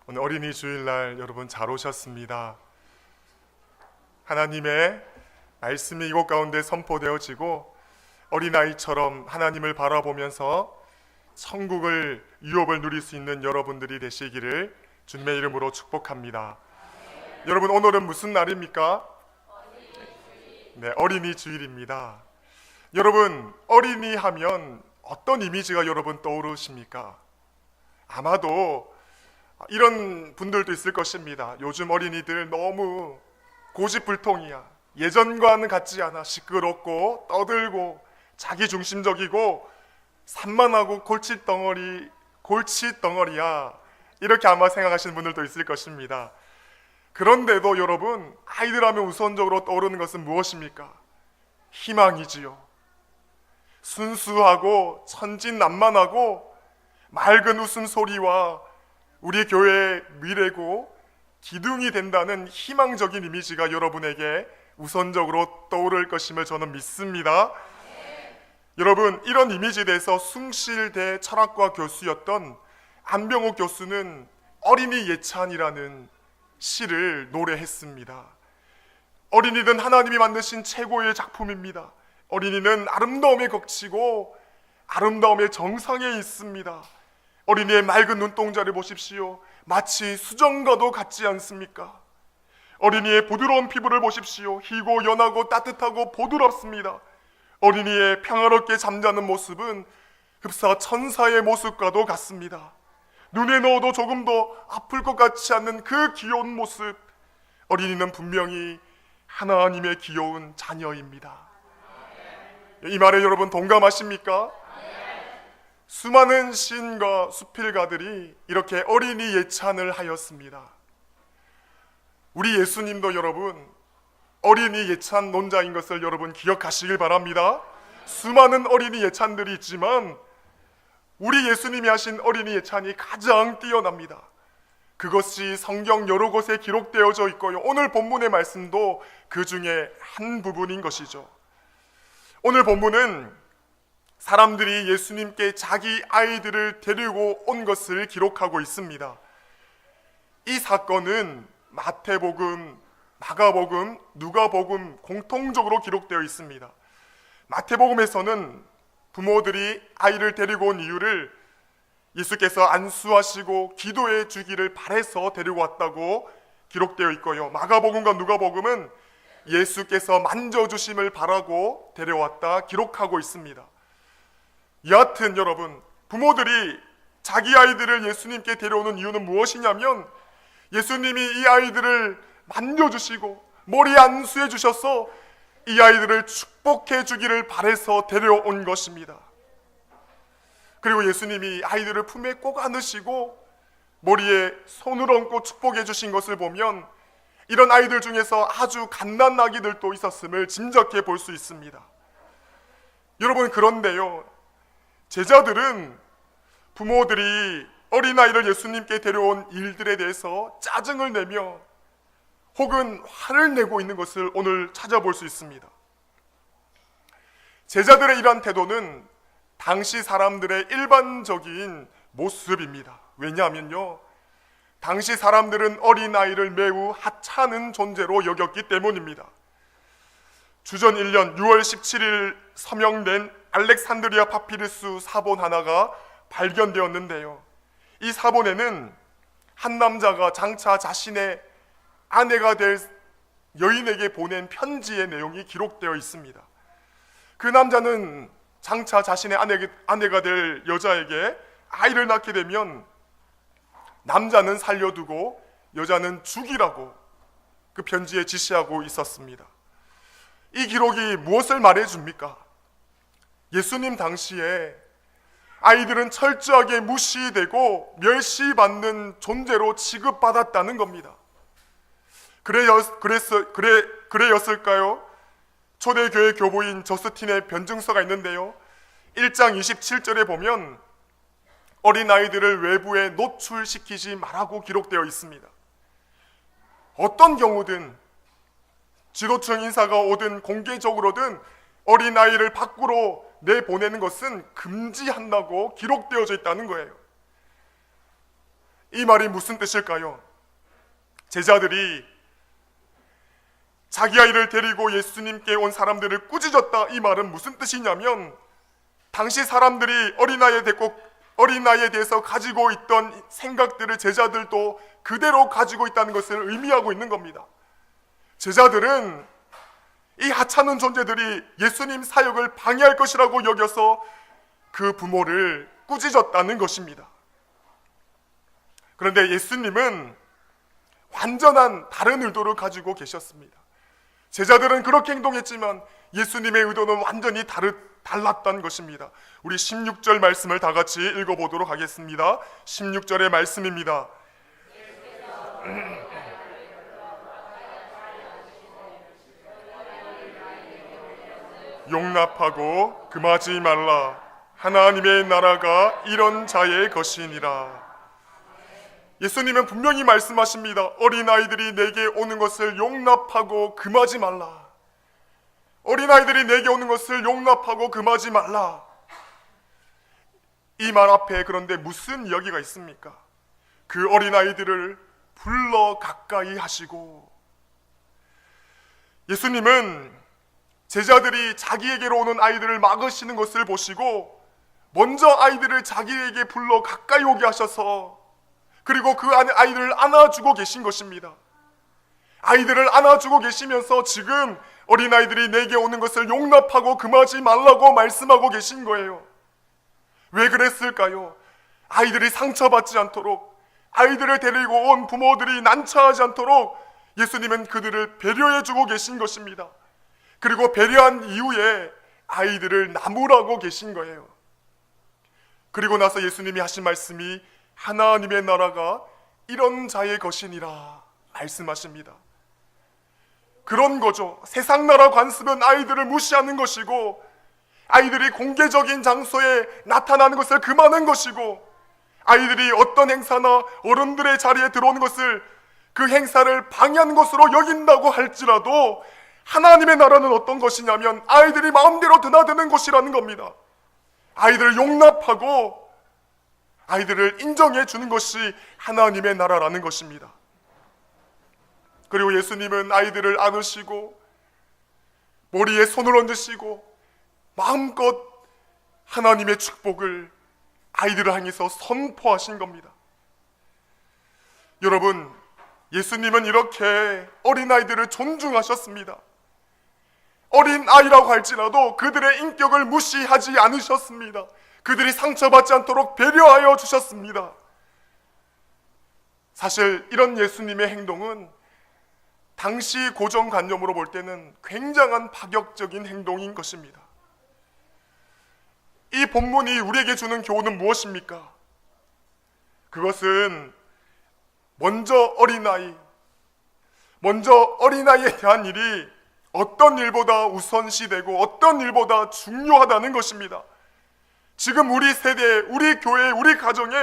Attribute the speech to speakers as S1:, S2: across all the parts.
S1: 오늘 어린이 주일날 여러분 잘 오셨습니다. 하나님의 말씀이 이곳 가운데 선포되어지고 어린아이처럼 하나님을 바라보면서 천국을 유업을 누릴 수 있는 여러분들이 되시기를 주님의 이름으로 축복합니다. 여러분, 오늘은 무슨 날입니까? 네, 어린이 주일입니다. 여러분, 어린이 하면 어떤 이미지가 여러분 떠오르십니까? 아마도 이런 분들도 있을 것입니다. 요즘 어린이들 너무 고집불통이야. 예전과는 같지 않아. 시끄럽고 떠들고 자기중심적이고 산만하고 골칫덩어리야. 이렇게 아마 생각하시는 분들도 있을 것입니다. 그런데도 여러분, 아이들 하면 우선적으로 떠오르는 것은 무엇입니까? 희망이지요. 순수하고 천진난만하고 맑은 웃음소리와 우리 교회의 미래고 기둥이 된다는 희망적인 이미지가 여러분에게 우선적으로 떠오를 것임을 저는 믿습니다. 여러분, 이런 이미지에 대해서 숭실대 철학과 교수였던 안병옥 교수는 어린이 예찬이라는 시를 노래했습니다. 어린이는 하나님이 만드신 최고의 작품입니다. 어린이는 아름다움에 거치고 아름다움의 정상에 있습니다. 어린이의 맑은 눈동자를 보십시오. 마치 수정과도 같지 않습니까? 어린이의 부드러운 피부를 보십시오. 희고 연하고 따뜻하고 보드랍습니다. 어린이의 평화롭게 잠자는 모습은 흡사 천사의 모습과도 같습니다. 눈에 넣어도 조금 더 아플 것 같지 않는 그 귀여운 모습. 어린이는 분명히 하나님의 귀여운 자녀입니다. 이 말에 여러분 동감하십니까? 수많은 시인과 수필가들이 이렇게 어린이 예찬을 하였습니다. 우리 예수님도 여러분 어린이 예찬 논자인 것을 여러분 기억하시길 바랍니다. 수많은 어린이 예찬들이 있지만 우리 예수님이 하신 어린이 예찬이 가장 뛰어납니다. 그것이 성경 여러 곳에 기록되어져 있고요, 오늘 본문의 말씀도 그 중에 한 부분인 것이죠. 오늘 본문은 사람들이 예수님께 자기 아이들을 데리고 온 것을 기록하고 있습니다. 이 사건은 마태복음, 마가복음, 누가복음 공통적으로 기록되어 있습니다. 마태복음에서는 부모들이 아이를 데리고 온 이유를 예수께서 안수하시고 기도해 주기를 바라서 데리고 왔다고 기록되어 있고요, 마가복음과 누가복음은 예수께서 만져주심을 바라고 데려왔다 기록하고 있습니다. 여하튼 여러분, 부모들이 자기 아이들을 예수님께 데려오는 이유는 무엇이냐면 예수님이 이 아이들을 만져주시고 머리에 안수해 주셔서 이 아이들을 축복해 주기를 바라서 데려온 것입니다. 그리고 예수님이 아이들을 품에 꼭 안으시고 머리에 손을 얹고 축복해 주신 것을 보면 이런 아이들 중에서 아주 갓난아기들도 있었음을 짐작해 볼 수 있습니다. 여러분, 그런데요, 제자들은 부모들이 어린아이를 예수님께 데려온 일들에 대해서 짜증을 내며 혹은 화를 내고 있는 것을 오늘 찾아볼 수 있습니다. 제자들의 이러한 태도는 당시 사람들의 일반적인 모습입니다. 왜냐하면요, 당시 사람들은 어린아이를 매우 하찮은 존재로 여겼기 때문입니다. 주전 1년 6월 17일 서명된 알렉산드리아 파피루스 사본 하나가 발견되었는데요, 이 사본에는 한 남자가 장차 자신의 아내가 될 여인에게 보낸 편지의 내용이 기록되어 있습니다. 그 남자는 장차 자신의 아내가 될 여자에게 아이를 낳게 되면 남자는 살려두고 여자는 죽이라고 그 편지에 지시하고 있었습니다. 이 기록이 무엇을 말해줍니까? 예수님 당시에 아이들은 철저하게 무시되고 멸시받는 존재로 취급받았다는 겁니다. 그래였을까요? 초대교회 교부인 저스틴의 변증서가 있는데요, 1장 27절에 보면 어린아이들을 외부에 노출시키지 말라고 기록되어 있습니다. 어떤 경우든 지도층 인사가 오든 공개적으로든 어린아이를 밖으로 내보내는 것은 금지한다고 기록되어져 있다는 거예요. 이 말이 무슨 뜻일까요? 제자들이 자기 아이를 데리고 예수님께 온 사람들을 꾸짖었다, 이 말은 무슨 뜻이냐면 당시 사람들이 어린아이에 대해서 가지고 있던 생각들을 제자들도 그대로 가지고 있다는 것을 의미하고 있는 겁니다. 제자들은 이 하찮은 존재들이 예수님 사역을 방해할 것이라고 여겨서 그 부모를 꾸짖었다는 것입니다. 그런데 예수님은 완전한 다른 의도를 가지고 계셨습니다. 제자들은 그렇게 행동했지만 예수님의 의도는 완전히 달랐다는 것입니다. 우리 16절 말씀을 다 같이 읽어보도록 하겠습니다. 16절의 말씀입니다. 용납하고 금하지 말라. 하나님의 나라가 이런 자의 것이니라. 예수님은 분명히 말씀하십니다. 어린아이들이 내게 오는 것을 용납하고 금하지 말라. 어린아이들이 내게 오는 것을 용납하고 금하지 말라. 이 말 앞에 그런데 무슨 이야기가 있습니까? 그 어린아이들을 불러 가까이 하시고, 예수님은 제자들이 자기에게로 오는 아이들을 막으시는 것을 보시고 먼저 아이들을 자기에게 불러 가까이 오게 하셔서 그리고 그 아이들을 안아주고 계신 것입니다. 아이들을 안아주고 계시면서 지금 어린아이들이 내게 오는 것을 용납하고 금하지 말라고 말씀하고 계신 거예요. 왜 그랬을까요? 아이들이 상처받지 않도록, 아이들을 데리고 온 부모들이 난처하지 않도록 예수님은 그들을 배려해주고 계신 것입니다. 그리고 배려한 이후에 아이들을 나무라고 계신 거예요. 그리고 나서 예수님이 하신 말씀이 하나님의 나라가 이런 자의 것이니라 말씀하십니다. 그런 거죠. 세상 나라 관습은 아이들을 무시하는 것이고, 아이들이 공개적인 장소에 나타나는 것을 금하는 것이고, 아이들이 어떤 행사나 어른들의 자리에 들어오는 것을, 그 행사를 방해하는 것으로 여긴다고 할지라도 하나님의 나라는 어떤 것이냐면 아이들이 마음대로 드나드는 곳이라는 겁니다. 아이들을 용납하고 아이들을 인정해 주는 것이 하나님의 나라라는 것입니다. 그리고 예수님은 아이들을 안으시고 머리에 손을 얹으시고 마음껏 하나님의 축복을 아이들을 향해서 선포하신 겁니다. 여러분, 예수님은 이렇게 어린아이들을 존중하셨습니다. 어린아이라고 할지라도 그들의 인격을 무시하지 않으셨습니다. 그들이 상처받지 않도록 배려하여 주셨습니다. 사실 이런 예수님의 행동은 당시 고정관념으로 볼 때는 굉장한 파격적인 행동인 것입니다. 이 본문이 우리에게 주는 교훈은 무엇입니까? 그것은 먼저 어린아이에 대한 일이 어떤 일보다 우선시되고 어떤 일보다 중요하다는 것입니다. 지금 우리 세대에, 우리 교회에, 우리 가정에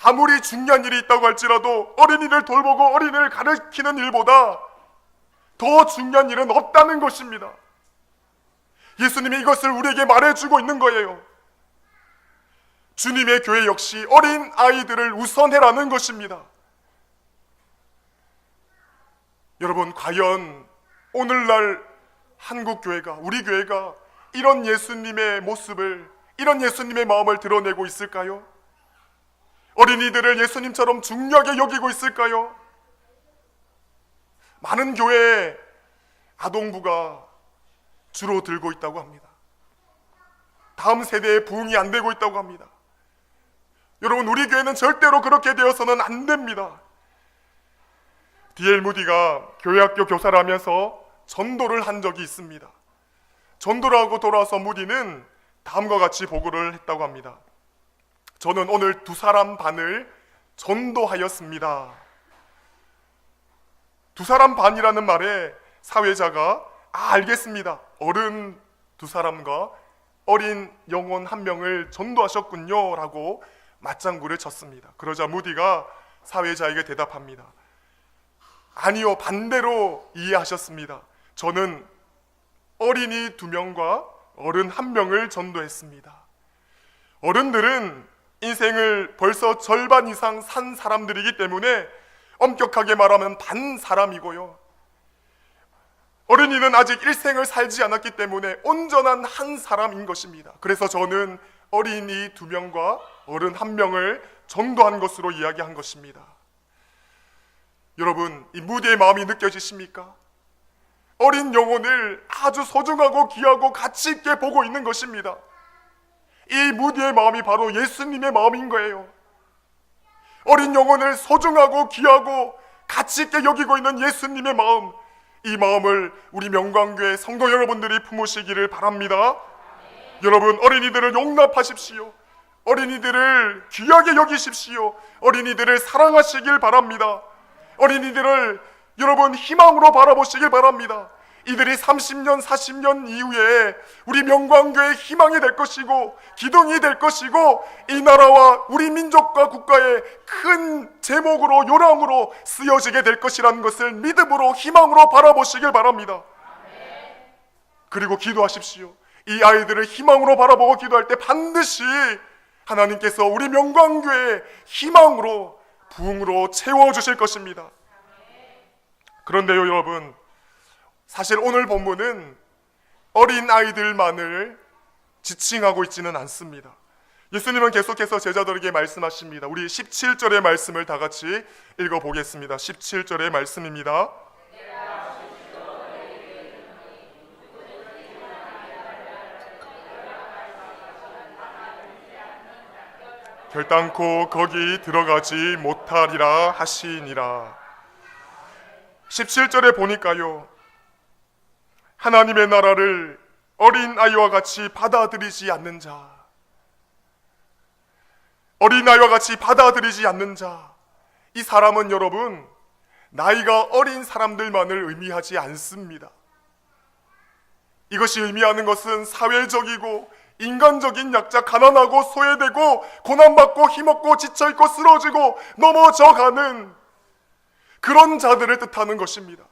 S1: 아무리 중요한 일이 있다고 할지라도 어린이를 돌보고 어린이를 가르치는 일보다 더 중요한 일은 없다는 것입니다. 예수님이 이것을 우리에게 말해주고 있는 거예요. 주님의 교회 역시 어린 아이들을 우선해라는 것입니다. 여러분, 과연 오늘날 한국 교회가, 우리 교회가 이런 예수님의 모습을, 이런 예수님의 마음을 드러내고 있을까요? 어린이들을 예수님처럼 중요하게 여기고 있을까요? 많은 교회에 아동부가 줄어들고 있다고 합니다. 다음 세대에 부흥이 안 되고 있다고 합니다. 여러분, 우리 교회는 절대로 그렇게 되어서는 안 됩니다. D.L. 무디가 교회학교 교사를 하면서 전도를 한 적이 있습니다. 전도를 하고 돌아와서 무디는 다음과 같이 보고를 했다고 합니다. 저는 오늘 2사람 반을 전도하였습니다. 2사람 반이라는 말에 사회자가 알겠습니다. 어른 2사람과 어린 영혼 1명을 전도하셨군요 라고 맞장구를 쳤습니다. 그러자 무디가 사회자에게 대답합니다. 아니요, 반대로 이해하셨습니다. 저는 어린이 2명과 어른 1명을 전도했습니다. 어른들은 인생을 벌써 절반 이상 산 사람들이기 때문에 엄격하게 말하면 반 사람이고요. 어린이는 아직 일생을 살지 않았기 때문에 온전한 한 사람인 것입니다. 그래서 저는 어린이 2명과 어른 1명을 전도한 것으로 이야기한 것입니다. 여러분, 이 무대의 마음이 느껴지십니까? 어린 영혼을 아주 소중하고 귀하고 가치 있게 보고 있는 것입니다. 이 무대의 마음이 바로 예수님의 마음인 거예요. 어린 영혼을 소중하고 귀하고 가치 있게 여기고 있는 예수님의 마음, 이 마음을 우리 명광교회 성도 여러분들이 품으시기를 바랍니다. 여러분, 어린이들을 용납하십시오. 어린이들을 귀하게 여기십시오. 어린이들을 사랑하시길 바랍니다. 어린이들을 여러분 희망으로 바라보시길 바랍니다. 이들이 30년, 40년 이후에 우리 명광교회의 희망이 될 것이고 기둥이 될 것이고 이 나라와 우리 민족과 국가의 큰 제목으로 요람으로 쓰여지게 될 것이라는 것을 믿음으로 희망으로 바라보시길 바랍니다. 그리고 기도하십시오. 이 아이들을 희망으로 바라보고 기도할 때 반드시 하나님께서 우리 명광교회의 희망으로 부흥으로 채워주실 것입니다. 그런데요 여러분, 사실 오늘 본문은 어린 아이들만을 지칭하고 있지는 않습니다. 예수님은 계속해서 제자들에게 말씀하십니다. 우리 17절의 말씀을 다 같이 읽어보겠습니다. 17절의 말씀입니다. 결단코 거기 들어가지 못하리라 하시니라. 17절에 보니까요, 하나님의 나라를 어린 아이와 같이 받아들이지 않는 자, 어린 아이와 같이 받아들이지 않는 자, 이 사람은 여러분 나이가 어린 사람들만을 의미하지 않습니다. 이것이 의미하는 것은 사회적이고 인간적인 약자, 가난하고 소외되고 고난받고 힘없고 지쳐있고 쓰러지고 넘어져가는 그런 자들을 뜻하는 것입니다.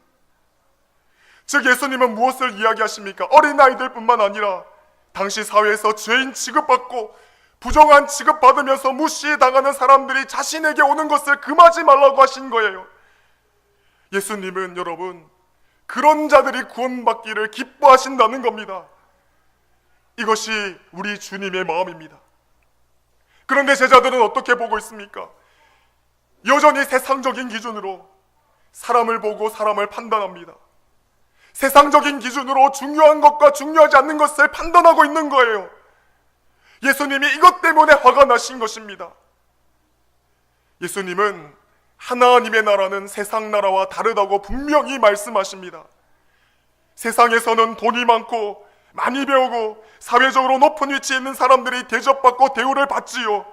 S1: 즉 예수님은 무엇을 이야기하십니까? 어린아이들 뿐만 아니라 당시 사회에서 죄인 취급받고 부정한 취급받으면서 무시당하는 사람들이 자신에게 오는 것을 금하지 말라고 하신 거예요. 예수님은 여러분 그런 자들이 구원받기를 기뻐하신다는 겁니다. 이것이 우리 주님의 마음입니다. 그런데 제자들은 어떻게 보고 있습니까? 여전히 세상적인 기준으로 사람을 보고 사람을 판단합니다. 세상적인 기준으로 중요한 것과 중요하지 않는 것을 판단하고 있는 거예요. 예수님이 이것 때문에 화가 나신 것입니다. 예수님은 하나님의 나라는 세상 나라와 다르다고 분명히 말씀하십니다. 세상에서는 돈이 많고 많이 배우고 사회적으로 높은 위치에 있는 사람들이 대접받고 대우를 받지요.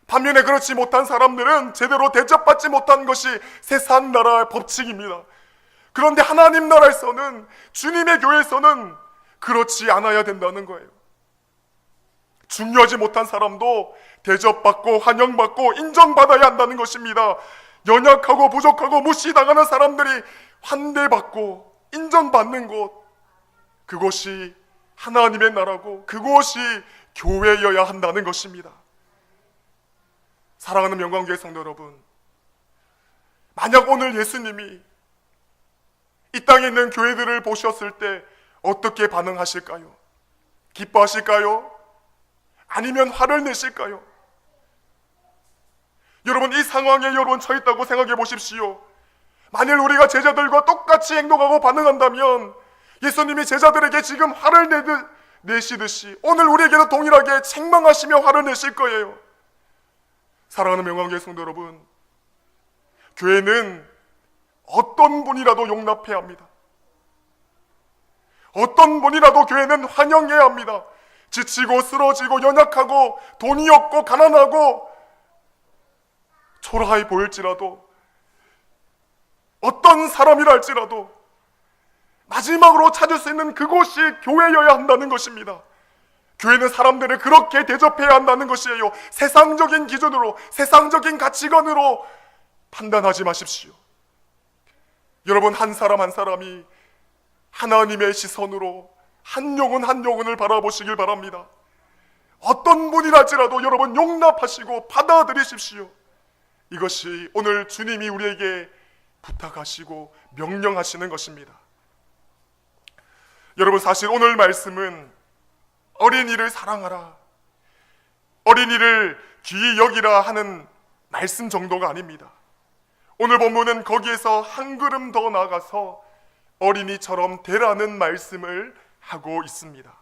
S1: 반면에 그렇지 못한 사람들은 제대로 대접받지 못한 것이 세상 나라의 법칙입니다. 그런데 하나님 나라에서는, 주님의 교회에서는 그렇지 않아야 된다는 거예요. 중요하지 못한 사람도 대접받고 환영받고 인정받아야 한다는 것입니다. 연약하고 부족하고 무시당하는 사람들이 환대받고 인정받는 곳, 그것이 하나님의 나라고 그것이 교회여야 한다는 것입니다. 사랑하는 명광교회 성도 여러분, 만약 오늘 예수님이 이 땅에 있는 교회들을 보셨을 때 어떻게 반응하실까요? 기뻐하실까요? 아니면 화를 내실까요? 여러분, 이 상황에 여러분 처해 있다고 생각해 보십시오. 만일 우리가 제자들과 똑같이 행동하고 반응한다면 예수님이 제자들에게 지금 화를 내시듯이 오늘 우리에게도 동일하게 책망하시며 화를 내실 거예요. 사랑하는 명광교회 성도 여러분, 교회는 어떤 분이라도 용납해야 합니다. 어떤 분이라도 교회는 환영해야 합니다. 지치고 쓰러지고 연약하고 돈이 없고 가난하고 초라해 보일지라도, 어떤 사람이라 할지라도 마지막으로 찾을 수 있는 그곳이 교회여야 한다는 것입니다. 교회는 사람들을 그렇게 대접해야 한다는 것이에요. 세상적인 기준으로, 세상적인 가치관으로 판단하지 마십시오. 여러분, 한 사람 한 사람이 하나님의 시선으로 한 영혼 한 영혼을 바라보시길 바랍니다. 어떤 분이랄지라도 여러분 용납하시고 받아들이십시오. 이것이 오늘 주님이 우리에게 부탁하시고 명령하시는 것입니다. 여러분, 사실 오늘 말씀은 어린이를 사랑하라, 어린이를 귀히 여기라 하는 말씀 정도가 아닙니다. 오늘 본문은 거기에서 한 걸음 더 나아가서 어린이처럼 되라는 말씀을 하고 있습니다.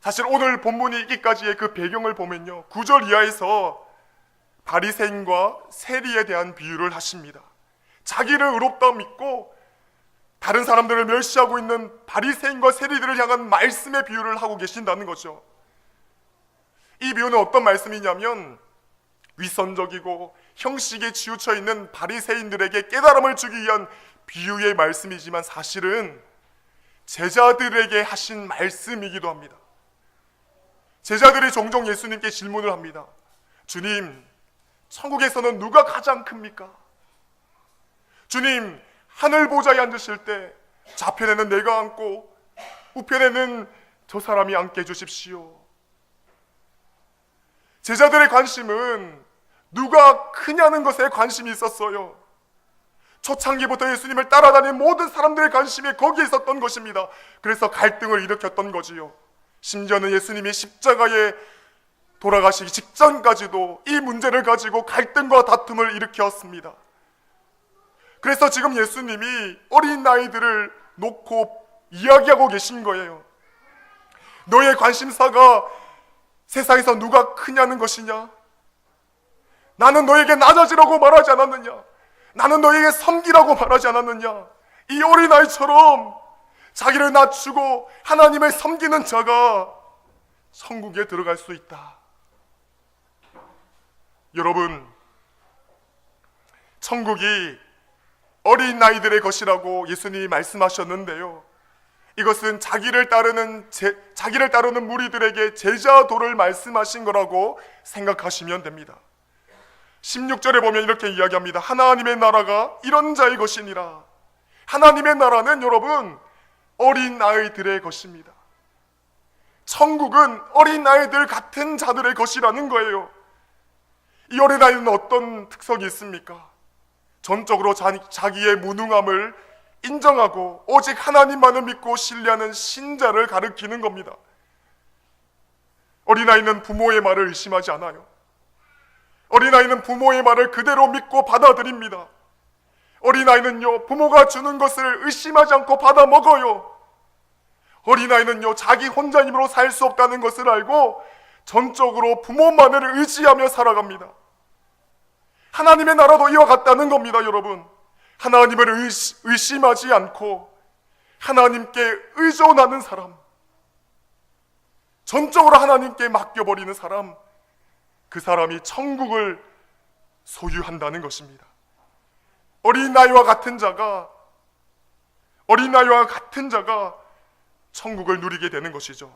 S1: 사실 오늘 본문이 있기까지의 그 배경을 보면요, 9절 이하에서 바리새인과 세리에 대한 비유를 하십니다. 자기를 의롭다 믿고 다른 사람들을 멸시하고 있는 바리새인과 세리들을 향한 말씀의 비유를 하고 계신다는 거죠. 이 비유는 어떤 말씀이냐면, 위선적이고 형식에 치우쳐 있는 바리새인들에게 깨달음을 주기 위한 비유의 말씀이지만 사실은 제자들에게 하신 말씀이기도 합니다. 제자들이 종종 예수님께 질문을 합니다. 주님, 천국에서는 누가 가장 큽니까? 주님, 하늘 보좌에 앉으실 때 좌편에는 내가 앉고 우편에는 저 사람이 앉게 해주십시오. 제자들의 관심은 누가 크냐는 것에 관심이 있었어요. 초창기부터 예수님을 따라다닌 모든 사람들의 관심이 거기에 있었던 것입니다. 그래서 갈등을 일으켰던 거지요. 심지어는 예수님이 십자가에 돌아가시기 직전까지도 이 문제를 가지고 갈등과 다툼을 일으켰습니다. 그래서 지금 예수님이 어린 아이들을 놓고 이야기하고 계신 거예요. 너의 관심사가 세상에서 누가 크냐는 것이냐? 나는 너에게 낮아지라고 말하지 않았느냐? 나는 너에게 섬기라고 말하지 않았느냐? 이 어린아이처럼 자기를 낮추고 하나님을 섬기는 자가 천국에 들어갈 수 있다. 여러분, 천국이 어린 아이들의 것이라고 예수님이 말씀하셨는데요, 이것은 자기를 따르는 무리들에게 제자도를 말씀하신 거라고 생각하시면 됩니다. 16절에 보면 이렇게 이야기합니다. 하나님의 나라가 이런 자의 것이니라. 하나님의 나라는 여러분 어린 아이들의 것입니다. 천국은 어린 아이들 같은 자들의 것이라는 거예요. 이 어린 아이는 어떤 특성이 있습니까? 전적으로 자기의 무능함을 인정하고 오직 하나님만을 믿고 신뢰하는 신자를 가리키는 겁니다. 어린아이는 부모의 말을 의심하지 않아요. 어린아이는 부모의 말을 그대로 믿고 받아들입니다. 어린아이는요, 부모가 주는 것을 의심하지 않고 받아 먹어요. 어린아이는요, 자기 혼자 힘으로 살 수 없다는 것을 알고 전적으로 부모만을 의지하며 살아갑니다. 하나님의 나라도 이와 같다는 겁니다, 여러분. 하나님을 의심하지 않고 하나님께 의존하는 사람, 전적으로 하나님께 맡겨버리는 사람, 그 사람이 천국을 소유한다는 것입니다. 어린아이와 같은 자가 천국을 누리게 되는 것이죠.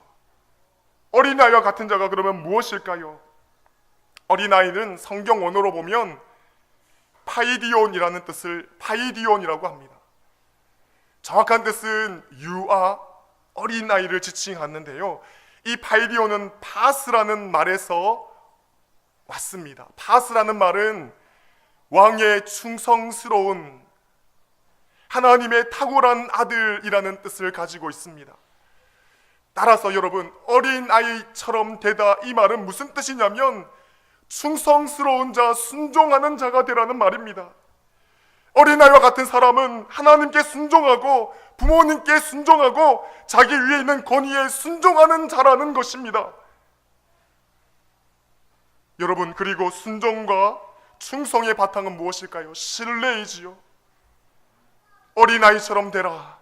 S1: 어린아이와 같은 자가 그러면 무엇일까요? 어린아이는 성경 원어로 보면 파이디온이라는 뜻을 파이디온이라고 합니다. 정확한 뜻은 유아, 어린아이를 지칭하는데요, 이 파이디온은 파스라는 말에서 왔습니다. 파스라는 말은 왕의 충성스러운 하나님의 탁월한 아들이라는 뜻을 가지고 있습니다. 따라서 여러분, 어린아이처럼 되다, 이 말은 무슨 뜻이냐면 충성스러운 자, 순종하는 자가 되라는 말입니다. 어린아이와 같은 사람은 하나님께 순종하고 부모님께 순종하고 자기 위에 있는 권위에 순종하는 자라는 것입니다. 여러분, 그리고 순종과 충성의 바탕은 무엇일까요? 신뢰이지요. 어린아이처럼 되라.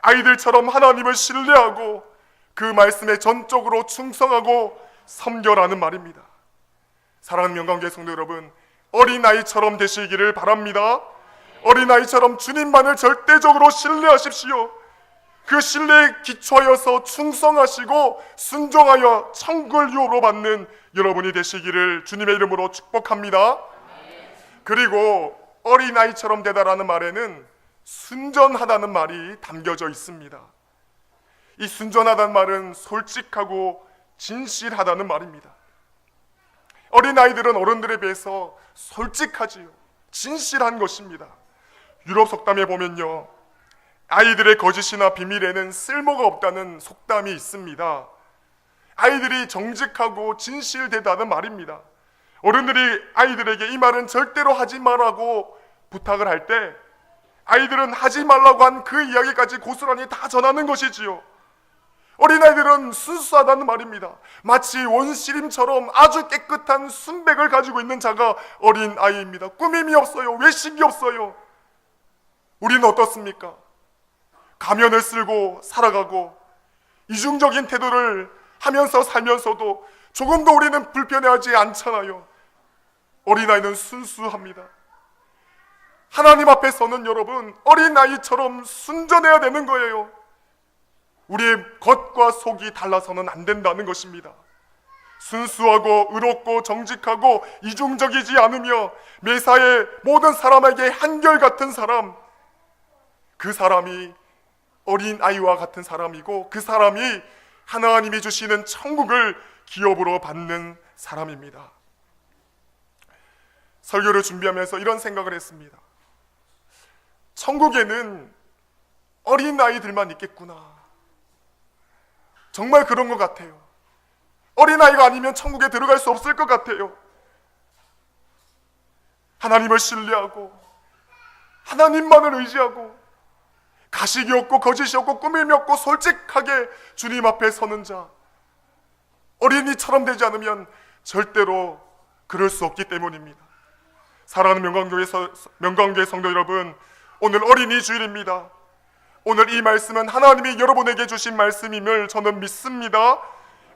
S1: 아이들처럼 하나님을 신뢰하고 그 말씀에 전적으로 충성하고 섬겨라는 말입니다. 사랑하는 영광교회 성도 여러분, 어린아이처럼 되시기를 바랍니다. 어린아이처럼 주님만을 절대적으로 신뢰하십시오. 그 신뢰에 기초하여서 충성하시고 순종하여 천국을 유업으로 받는 여러분이 되시기를 주님의 이름으로 축복합니다. 그리고 어린아이처럼 되다라는 말에는 순전하다는 말이 담겨져 있습니다. 이 순전하다는 말은 솔직하고 진실하다는 말입니다. 어린아이들은 어른들에 비해서 솔직하지요. 진실한 것입니다. 유럽 속담에 보면요, 아이들의 거짓이나 비밀에는 쓸모가 없다는 속담이 있습니다. 아이들이 정직하고 진실되다는 말입니다. 어른들이 아이들에게 이 말은 절대로 하지 말라고 부탁을 할 때 아이들은 하지 말라고 한 그 이야기까지 고스란히 다 전하는 것이지요. 어린아이들은 순수하다는 말입니다. 마치 원시림처럼 아주 깨끗한 순백을 가지고 있는 자가 어린아이입니다. 꾸밈이 없어요. 외식이 없어요. 우리는 어떻습니까? 가면을 쓰고 살아가고 이중적인 태도를 하면서 살면서도 조금도 우리는 불편해하지 않잖아요. 어린아이는 순수합니다. 하나님 앞에서는 여러분 어린아이처럼 순전해야 되는 거예요. 우리의 겉과 속이 달라서는 안 된다는 것입니다. 순수하고 의롭고 정직하고 이중적이지 않으며 매사에 모든 사람에게 한결같은 사람, 그 사람이 어린아이와 같은 사람이고 그 사람이 하나님이 주시는 천국을 기업으로 받는 사람입니다. 설교를 준비하면서 이런 생각을 했습니다. 천국에는 어린아이들만 있겠구나. 정말 그런 것 같아요. 어린아이가 아니면 천국에 들어갈 수 없을 것 같아요. 하나님을 신뢰하고 하나님만을 의지하고 가식이 없고 거짓이 없고 꾸밈이 없고 솔직하게 주님 앞에 서는 자, 어린이처럼 되지 않으면 절대로 그럴 수 없기 때문입니다. 사랑하는 명광교회 성도 여러분, 오늘 어린이 주일입니다. 오늘 이 말씀은 하나님이 여러분에게 주신 말씀임을 저는 믿습니다.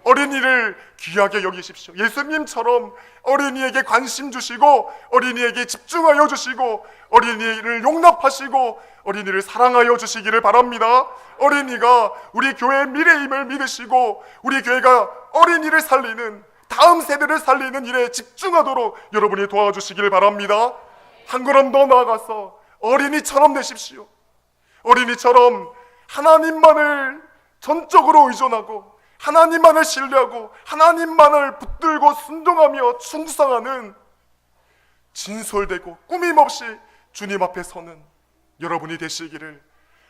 S1: 어린이를 귀하게 여기십시오. 예수님처럼 어린이에게 관심 주시고 어린이에게 집중하여 주시고 어린이를 용납하시고 어린이를 사랑하여 주시기를 바랍니다. 어린이가 우리 교회의 미래임을 믿으시고 우리 교회가 어린이를 살리는, 다음 세대를 살리는 일에 집중하도록 여러분이 도와주시기를 바랍니다. 한 걸음 더 나아가서 어린이처럼 되십시오. 어린이처럼 하나님만을 전적으로 의존하고 하나님만을 신뢰하고 하나님만을 붙들고 순종하며 충성하는 진솔되고 꾸밈없이 주님 앞에 서는 여러분이 되시기를,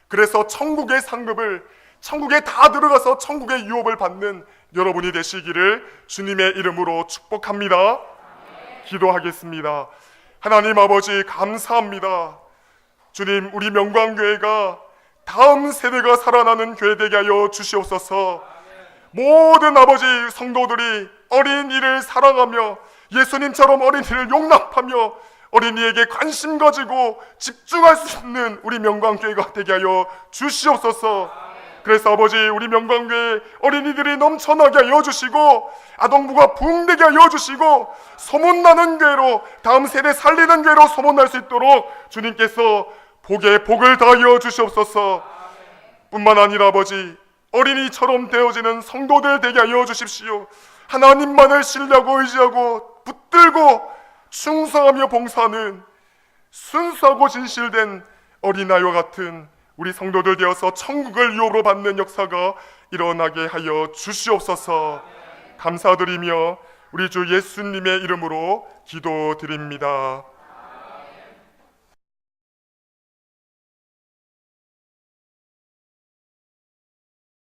S1: 그래서 천국의 상급을, 천국에 다 들어가서 천국의 유업을 받는 여러분이 되시기를 주님의 이름으로 축복합니다. 기도하겠습니다. 하나님 아버지 감사합니다. 주님, 우리 명광교회가 다음 세대가 살아나는 교회 되게 하여 주시옵소서. 모든 아버지 성도들이 어린이를 사랑하며 예수님처럼 어린이를 용납하며 어린이에게 관심 가지고 집중할 수 있는 우리 명광교회가 되게 하여 주시옵소서. 그래서 아버지, 우리 명광교회 어린이들이 넘쳐나게 하여 주시고 아동부가 부흥되게 하여 주시고 소문나는 교회로, 다음 세대 살리는 교회로 소문날 수 있도록 주님께서 복에 복을 다하여 주시옵소서. 뿐만 아니라 아버지, 어린이처럼 되어지는 성도들 되게 하여 주십시오. 하나님만을 신뢰하고 의지하고 붙들고 충성하며 봉사하는 순수하고 진실된 어린아이와 같은 우리 성도들 되어서 천국을 유업으로 받는 역사가 일어나게 하여 주시옵소서. 감사드리며 우리 주 예수님의 이름으로 기도드립니다.